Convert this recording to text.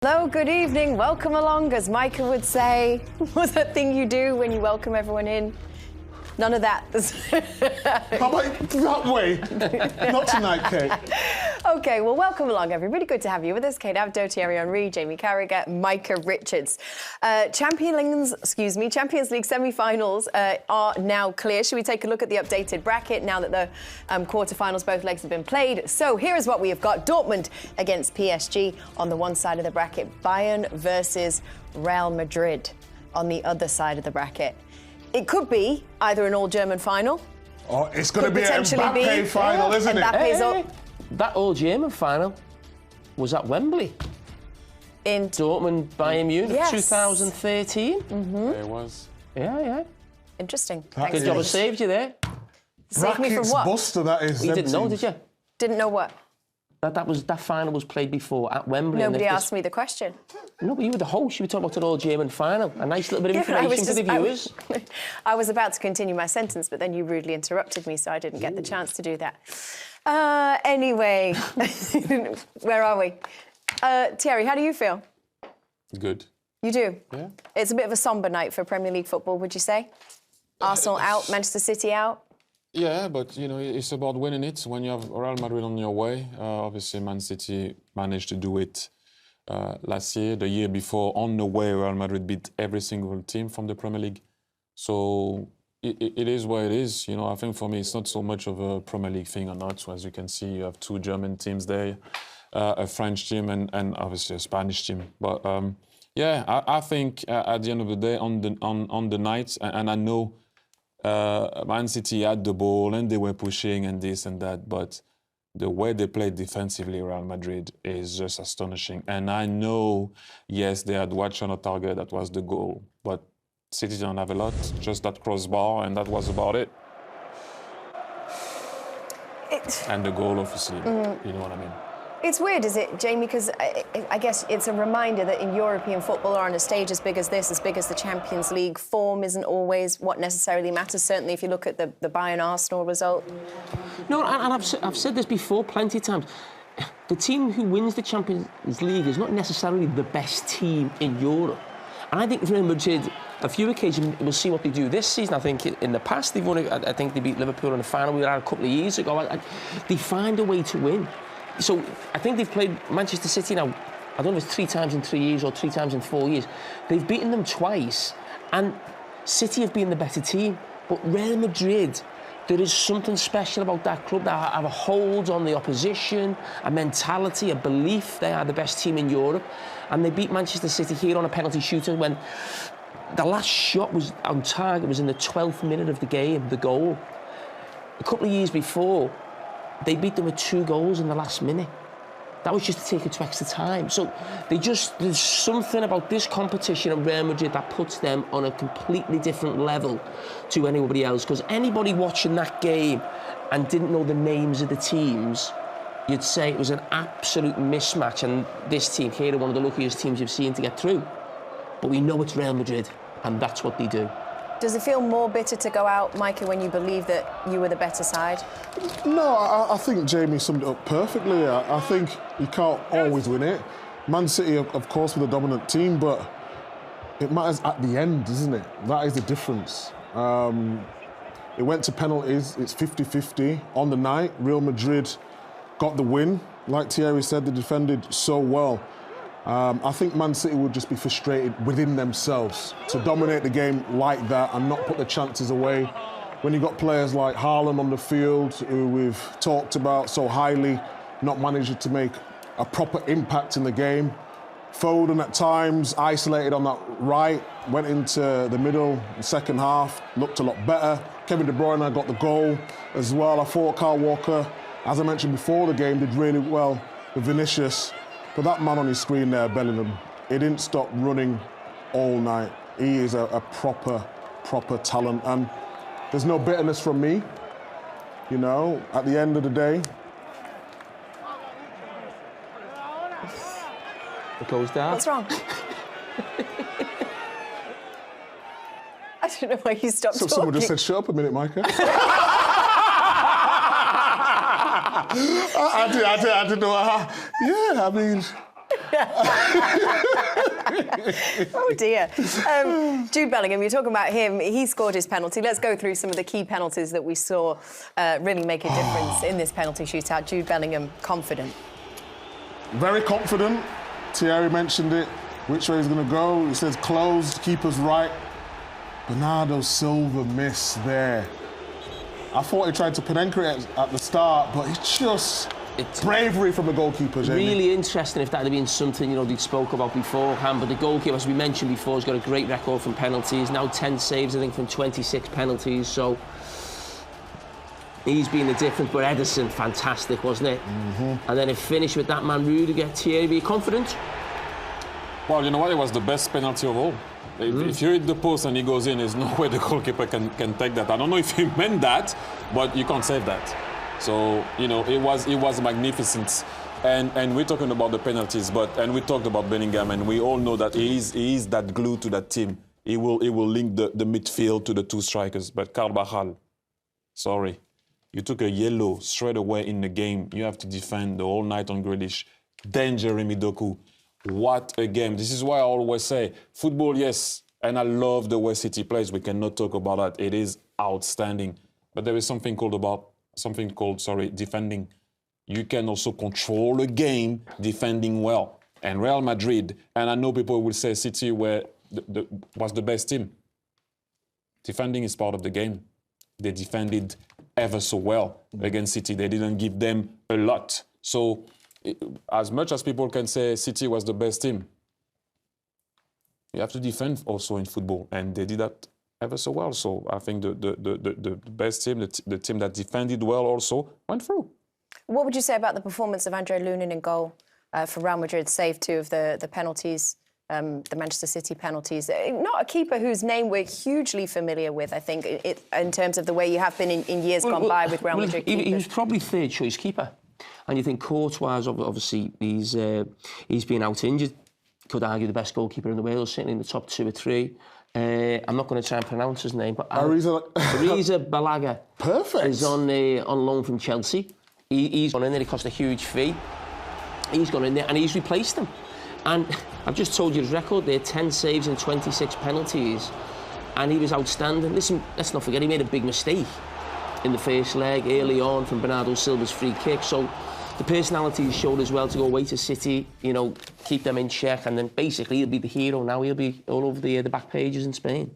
Hello, good evening, welcome along, as Micah would say. What's that thing you do when you welcome everyone in? None of that. How about that way? Not tonight, Kate. OK, well, welcome along, everybody. Good to have you with us. Kate Abdo, Thierry Henry, Jamie Carragher, Micah Richards. Champions League semi-finals are now clear. Should we take a look at the updated bracket now that the quarter-finals, both legs have been played? So here is what we have got. Dortmund against PSG on the one side of the bracket. Bayern versus Real Madrid on the other side of the bracket. It could be either an all-German final. Oh, it's going to be an Mbappe final, isn't it? Mbappe's up. That all-German final was at Wembley. In Dortmund, Bayern Munich, yes. 2013. It was. Yeah. Interesting. Good job, I saved you there. Save me from what? Buster, that is. You didn't know, did you? Didn't know what? That final was played before at Wembley. Nobody asked me the question. No, but you were the host. You were talking about an all-German final. A nice little bit of information for the viewers. I was about to continue my sentence, but then you rudely interrupted me, so I didn't get the chance to do that. Anyway, where are we? Thierry, how do you feel? Good. You do? Yeah. It's a bit of a sombre night for Premier League football, would you say? Arsenal out, Manchester City out? Yeah, but, you know, it's about winning it when you have Real Madrid on your way. Obviously, Man City managed to do it last year. The year before, on the way, Real Madrid beat every single team from the Premier League. So it is what it is. You know, I think for me, it's not so much of a Premier League thing or not. So as you can see, you have two German teams there, a French team and obviously a Spanish team. But yeah, I think at the end of the day, on the night, and I know Man City had the ball and they were pushing and this and that, but the way they played defensively, Real Madrid, is just astonishing. And I know, yes, they had one shot on target, that was the goal, but City don't have a lot, just that crossbar, and that was about it. And the goal, obviously, you know what I mean. It's weird, is it, Jamie? Because I guess it's a reminder that in European football, or on a stage as big as this, as big as the Champions League, form isn't always what necessarily matters. Certainly, if you look at the Bayern-Arsenal result. No, and I've said this before plenty of times. The team who wins the Champions League is not necessarily the best team in Europe. And I think Real Madrid, a few occasions, we'll see what they do this season. I think in the past, they've won. I think they beat Liverpool in the final we had a couple of years ago. They find a way to win. So I think they've played Manchester City now, I don't know if it's 3 times in 3 years or 3 times in 4 years. They've beaten them twice, and City have been the better team. But Real Madrid, there is something special about that club. They have a hold on the opposition, a mentality, a belief they are the best team in Europe. And they beat Manchester City here on a penalty shootout when the last shot was on target, was in the 12th minute of the game, the goal. A couple of years before, they beat them with 2 goals in the last minute. That was just to take it to extra time. So there's something about this competition at Real Madrid that puts them on a completely different level to anybody else. Because anybody watching that game and didn't know the names of the teams, you'd say it was an absolute mismatch. And this team here are one of the luckiest teams you've seen to get through. But we know it's Real Madrid, and that's what they do. Does it feel more bitter to go out, Micah, when you believe that you were the better side? No, I think Jamie summed it up perfectly. I think you can't always win it. Man City, of course, were the dominant team, but it matters at the end, isn't it? That is the difference. It went to penalties. It's 50-50 on the night. Real Madrid got the win. Like Thierry said, they defended so well. I think Man City would just be frustrated within themselves to dominate the game like that and not put the chances away. When you've got players like Haaland on the field, who we've talked about so highly, not managing to make a proper impact in the game. Foden at times isolated on that right, went into the middle, the second half, looked a lot better. Kevin De Bruyne got the goal as well. I thought Kyle Walker, as I mentioned before the game, did really well with Vinicius. But that man on his screen there, Bellingham, he didn't stop running all night. He is a proper talent. And there's no bitterness from me, you know, at the end of the day. It goes down. What's wrong? I don't know why you stopped talking. Someone just said, shut up a minute, Micah. I didn't know. Yeah, I mean, Oh dear. Jude Bellingham, you're talking about him. He scored his penalty. Let's go through some of the key penalties that we saw really make a difference in this penalty shootout. Jude Bellingham, confident. Very confident. Thierry mentioned it. Which way he's going to go? He says closed, keeper's right. Bernardo Silva missed there. I thought he tried to Panenka it at the start, but it's just bravery from the goalkeeper, Jamie. Really interesting if that had been something, you know, they'd spoke about beforehand, but the goalkeeper, as we mentioned before, has got a great record from penalties. Now 10 saves, I think, from 26 penalties, so he's been the difference. But Ederson, fantastic, wasn't it? And then it finished with that man, Rudiger. Thierry, be confident? Well, you know what? It was the best penalty of all. If you hit the post and he goes in, there's no way the goalkeeper can take that. I don't know if he meant that, but you can't save that. So, you know, it was magnificent. And we're talking about the penalties, and we talked about Bellingham, and we all know that he is that glue to that team. He will link the midfield to the two strikers. But Carvajal, sorry, you took a yellow straight away in the game. You have to defend the whole night on Grealish. Then Jeremy Doku. What a game. This is why I always say, football, yes, and I love the way City plays. We cannot talk about that. It is outstanding. But there is something called defending. You can also control a game defending well. And Real Madrid, and I know people will say City was the best team. Defending is part of the game. They defended ever so well against City. They didn't give them a lot. So, as much as people can say City was the best team, you have to defend also in football, and they did that ever so well. So I think the best team, the team that defended well also, went through. What would you say about the performance of Andre Lunin in goal for Real Madrid? Saved two of the penalties, the Manchester City penalties. Not a keeper whose name we're hugely familiar with, I think, in terms of the way you have been in years gone by with Real Madrid keepers. He was probably third choice keeper. And you think Courtois, obviously, he's been out injured. Could argue the best goalkeeper in the world, sitting in the top 2 or 3. I'm not going to try and pronounce his name, but Ariza Balaga. Perfect. Is on loan from Chelsea. He's gone in there. He cost a huge fee. He's gone in there and he's replaced him. And I've just told you his record there: 10 saves and 26 penalties, and he was outstanding. Listen, let's not forget he made a big mistake in the first leg early on from Bernardo Silva's free kick. So the personality he showed as well to go away to City, you know, keep them in check, and then basically he'll be the hero now. He'll be all over the back pages in Spain.